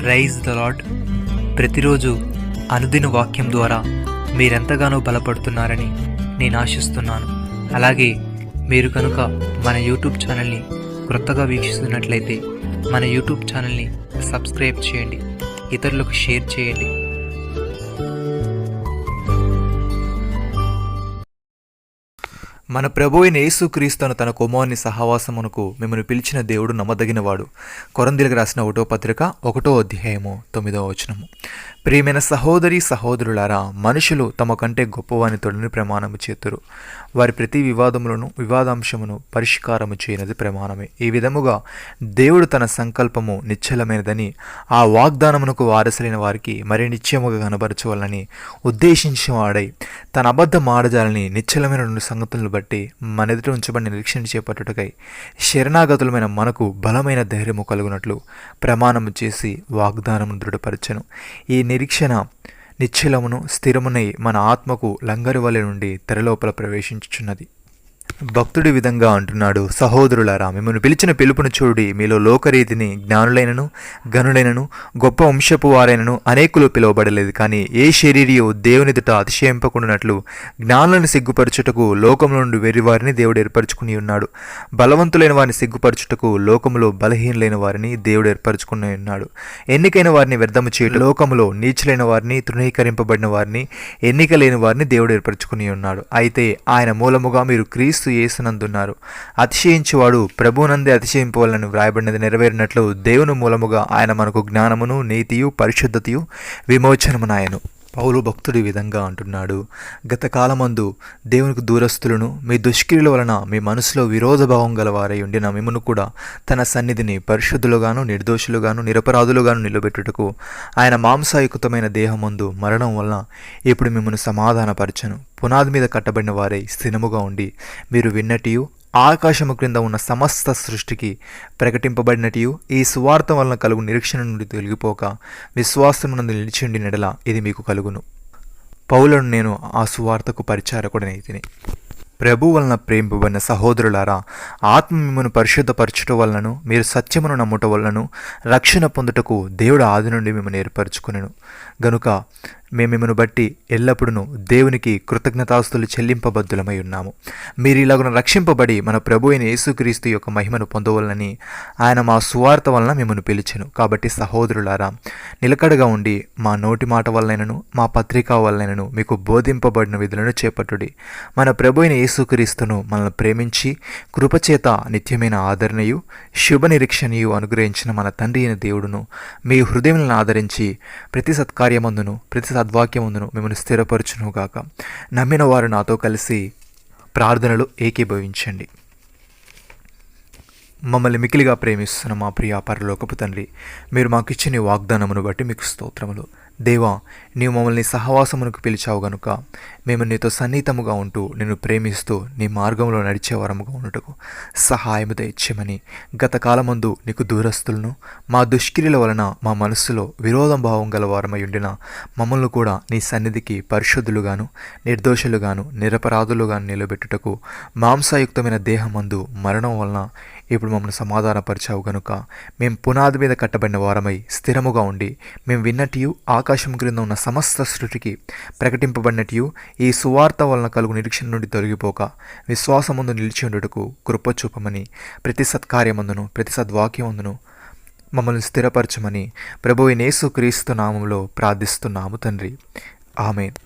Praise the lord. ప్రతిరోజు అనుదిన వాక్యం ద్వారా మీరెంతగానో బలపడుతున్నారని నేను ఆశిస్తున్నాను. అలాగే మీరు కనుక మన యూట్యూబ్ ఛానల్ని క్రొత్తగా వీక్షిస్తున్నట్లయితే మన యూట్యూబ్ ఛానల్ని సబ్స్క్రైబ్ చేయండి, ఇతరులకు షేర్ చేయండి. మన ప్రభువైన యేసుక్రీస్తును తన కుమారుని సహవాసమునకు మిమ్మల్ని పిలిచిన దేవుడు నమ్మదగినవాడు. కొరింథీయులకు రాసిన 1వ పత్రిక 1వ అధ్యాయము 9వ వచనము. ప్రియమైన సహోదరి సహోదరులారా, మనుషులు తమ కంటే గొప్పవాని తొడని ప్రమాణము చేతురు. వారి ప్రతి వివాదాంశమును పరిష్కారము చేయనది ప్రమాణమే. ఈ విధముగా దేవుడు తన సంకల్పము నిశ్చలమైనదని, ఆ వాగ్దానమునకు వారసులైన వారికి మరి నిశ్చయముగా కనబరచవాలని ఉద్దేశించిన వాడై తన అబద్ధ మాడజాలని నిశ్చలమైన 2 సంగతులను బట్టి మన ఎదుట ఉంచబడిన నిరీక్షణ చేపట్టుటకై శరణాగతులమైన మనకు బలమైన ధైర్యము కలుగునట్లు ప్రమాణము చేసి వాగ్దానమును దృఢపరచను. ఈ నిరీక్షణ నిశ్చలమును స్థిరమునై మన ఆత్మకు లంగరి వలె నుండి తెరలోపల ప్రవేశించుచున్నది. భక్తుడి విధంగా అంటున్నాడు, సహోదరులారా, మిమ్మల్ని పిలిచిన పిలుపును చూడి, మీలో లోకరీతిని జ్ఞానులైనను గనులైనను గొప్ప వంశపు వారైనను అనేకులు పిలువబడలేదు. కానీ ఏ శరీరియో దేవుని ఎదుట అతిశయింపకుండానట్లు జ్ఞానులను సిగ్గుపరచుటకు లోకముల నుండి వెర్రివారిని దేవుడు ఏర్పరచుకుని ఉన్నాడు. బలవంతులైన వారిని సిగ్గుపరచుటకు లోకములో బలహీనులైన వారిని దేవుడు ఏర్పరచుకుని ఉన్నాడు. ఎన్నికైన వారిని వ్యర్థము చేయుట లోకములో నీచులైన వారిని, తృణీకరింపబడిన వారిని, ఎన్నిక లేని వారిని దేవుడు ఏర్పరచుకుని ఉన్నాడు. అయితే ఆయన మూలముగా మీరు క్రీస్తు యేసునందున్నారు. అతిశయించువాడు ప్రభువునందే అతిశయింపవలనని వ్రాయబడినది నెరవేరినట్లు దేవుని మూలముగా ఆయన మనకు జ్ఞానమును, నీతియు, పరిశుద్ధతయు, విమోచనమునాయను. పౌలు భక్తుడి విధంగా అంటున్నాడు, గత కాలమందు దేవునికి దూరస్తులను మీ దుష్క్రియల వలన మీ మనసులో విరోధభావం గలవారై ఉండిన మిమ్మను కూడా తన సన్నిధిని పరిశుద్ధులుగాను, నిర్దోషులుగాను, నిరపరాధులుగాను నిలబెట్టుటకు ఆయన మాంసాయుక్తమైన దేహమందు మరణం వలన ఇప్పుడు మిమ్మల్ని సమాధానపరచను. పునాది మీద కట్టబడిన వారై స్థిరముగా ఉండి మీరు విన్నటియు ఆకాశము క్రింద ఉన్న సమస్త సృష్టికి ప్రకటింపబడినటియు ఈ సువార్త వలన కలుగు నిరీక్షణ నుండి తొలగిపోక విశ్వాసమునందు నిలిచిండి నెడల ఇది మీకు కలుగును. పౌలను నేను ఆ సువార్తకు పరిచారకుడనైతిని. ప్రభు వలన ప్రేమింపబడిన సహోదరులారా, ఆత్మ మిమ్మను పరిశుద్ధపరచుట వలనను మీరు సత్యమును నమ్ముట వలనను రక్షణ పొందుటకు దేవుడు ఆది నుండి మిమ్మల్ని ఏర్పరచుకునెను. గనుక మేము మిమ్మను బట్టి ఎల్లప్పుడూ దేవునికి కృతజ్ఞతాస్తులు చెల్లింపబద్దులమై ఉన్నాము. మీరు ఇలాగున రక్షింపబడి మన ప్రభు అయిన యేసుక్రీస్తు యొక్క మహిమను పొందవలనని ఆయన మా సువార్త వలన మిమ్మను పిలిచెను. కాబట్టి సహోదరులారా, నిలకడగా ఉండి మా నోటి మాట వలనను మా పత్రిక వలనను మీకు బోధింపబడిన విధులను చేపట్టుడి. మన ప్రభు అయిన యేసుక్రీస్తును మనల్ని ప్రేమించి కృపచేత నిత్యమైన ఆదరణయు శుభ నిరీక్షణయు అనుగ్రహించిన మన తండ్రి అయిన దేవుడును మీ హృదయములను ఆదరించి ప్రతి సత్కార్యమందును ప్రతి సద్వాక్యమందును మిమ్మల్ని స్థిరపరచునుగాక. నమ్మిన వారు నాతో కలిసి ప్రార్థనలు ఏకీభవించండి. మమ్మల్ని మికిలిగా ప్రేమిస్తున్న మా ప్రియ పరలోకపు తండ్రి, మీరు మాకు ఇచ్చిన వాగ్దానమును బట్టి మీకు స్తోత్రములు. దేవా, నీవు మమ్మల్ని సహవాసమునకు పిలిచావు గనుక మేము నీతో సన్నిహితముగా ఉంటూ నిన్ను ప్రేమిస్తూ నీ మార్గంలో నడిచే వరముగా ఉండుటకు సహాయము దయచేయమని, గత కాలమందు నీకు దూరస్తులను మా దుష్క్రియల వలన మా మనస్సులో విరోధం భావం గల వారమై ఉండిన మమ్మల్ని కూడా నీ సన్నిధికి పరిశుద్ధులుగాను, నిర్దోషులుగాను, నిరపరాధులుగాను నిలబెట్టుటకు మాంసాయుక్తమైన దేహమందు మరణం వలన ఇప్పుడు మమ్మల్ని సమాధానపరిచావు గనుక మేము పునాది మీద కట్టబడిన వారమై స్థిరముగా ఉండి మేము విన్నటియు ఆకాశం క్రింద ఉన్న సమస్త సృష్టికి ప్రకటింపబడినటియు ఈ సువార్త వలన కలుగు నిరీక్షణ నుండి తొలగిపోక విశ్వాసముందు నిలిచి ఉండుటకు కృప చూపమని, ప్రతి సత్కార్యమందును ప్రతి సద్వాక్యమందును మమ్మల్ని స్థిరపరచమని ప్రభువైన యేసుక్రీస్తు నామములో ప్రార్థిస్తున్నాము తండ్రి. ఆమేన్.